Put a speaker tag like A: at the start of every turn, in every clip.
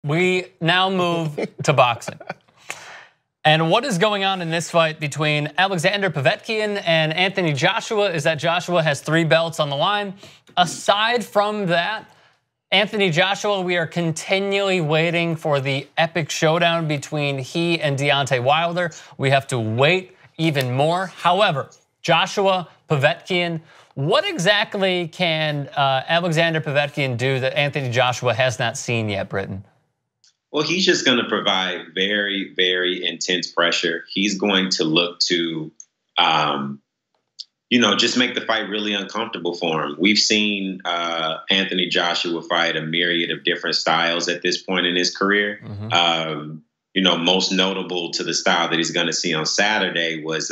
A: We now move to boxing. And what is going on in this fight between Alexander Povetkin and Anthony Joshua is that Joshua has 3 belts on the line. Aside from that, Anthony Joshua, we are continually waiting for the epic showdown between he and Deontay Wilder. We have to wait even more. However, Joshua, Povetkin, what exactly can Alexander Povetkin do that Anthony Joshua has not seen yet, Britton?
B: Well, he's just going to provide very, very intense pressure. He's going to look to, just make the fight really uncomfortable for him. We've seen Anthony Joshua fight a myriad of different styles at this point in his career. Most notable to the style that he's going to see on Saturday was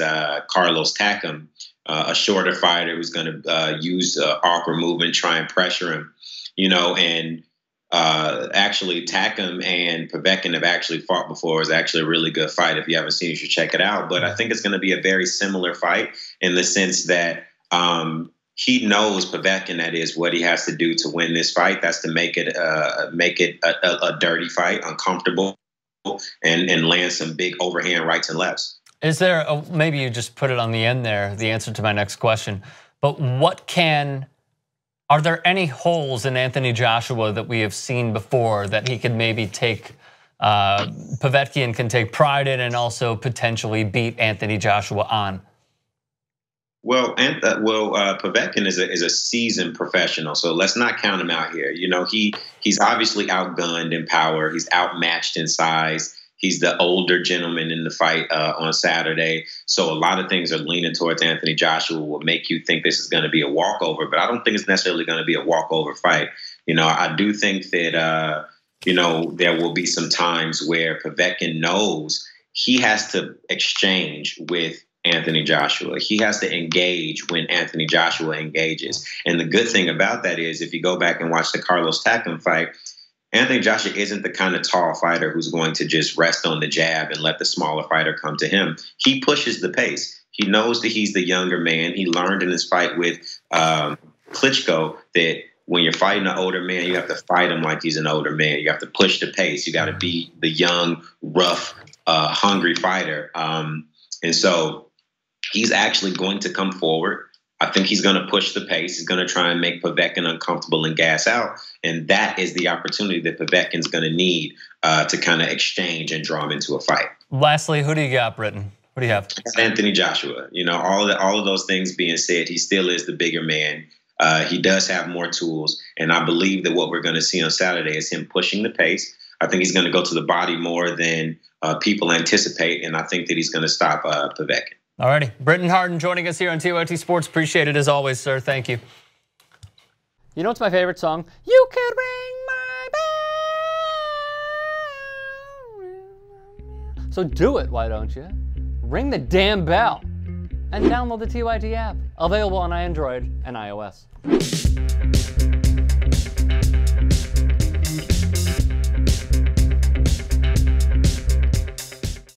B: Carlos Takam, a shorter fighter who's going to use awkward movement, try and pressure him, and actually Takam and Povetkin have actually fought before. It's actually a really good fight. If you haven't seen it, you should check it out. But I think it's going to be a very similar fight in the sense that he knows, Povetkin, that is, what he has to do to win this fight. That's to make it a dirty fight, uncomfortable, and land some big overhand rights and lefts.
A: Is there, maybe you just put it on the end there, the answer to my next question, but are there any holes in Anthony Joshua that we have seen before that he could maybe take, Povetkin can take pride in and also potentially beat Anthony Joshua on?
B: Well, Povetkin is a seasoned professional, so let's not count him out here. He's obviously outgunned in power. He's outmatched in size. He's the older gentleman in the fight on Saturday. So a lot of things are leaning towards Anthony Joshua will make you think this is going to be a walkover, but I don't think it's necessarily going to be a walkover fight. I do think that, there will be some times where Povetkin knows he has to exchange with Anthony Joshua. He has to engage when Anthony Joshua engages. And the good thing about that is if you go back and watch the Carlos Takam fight, Anthony Joshua isn't the kind of tall fighter who's going to just rest on the jab and let the smaller fighter come to him. He pushes the pace. He knows that he's the younger man. He learned in his fight with Klitschko that when you're fighting an older man, you have to fight him like he's an older man. You have to push the pace. You got to be the young, rough, hungry fighter. And so he's actually going to come forward. I think he's going to push the pace. He's going to try and make Povetkin uncomfortable and gas out. And that is the opportunity that Povetkin's going to need to kind of exchange and draw him into a fight.
A: Lastly, who do you got, Britton? What do you have?
B: Anthony Joshua. All of those things being said, he still is the bigger man. He does have more tools. And I believe that what we're going to see on Saturday is him pushing the pace. I think he's going to go to the body more than people anticipate. And I think that he's going to stop Povetkin.
A: All righty. Britton Hardin joining us here on TYT Sports. Appreciate it as always, sir. Thank you. You know what's my favorite song? You could ring my bell. So do it, why don't you? Ring the damn bell and download the TYT app. Available on Android and iOS.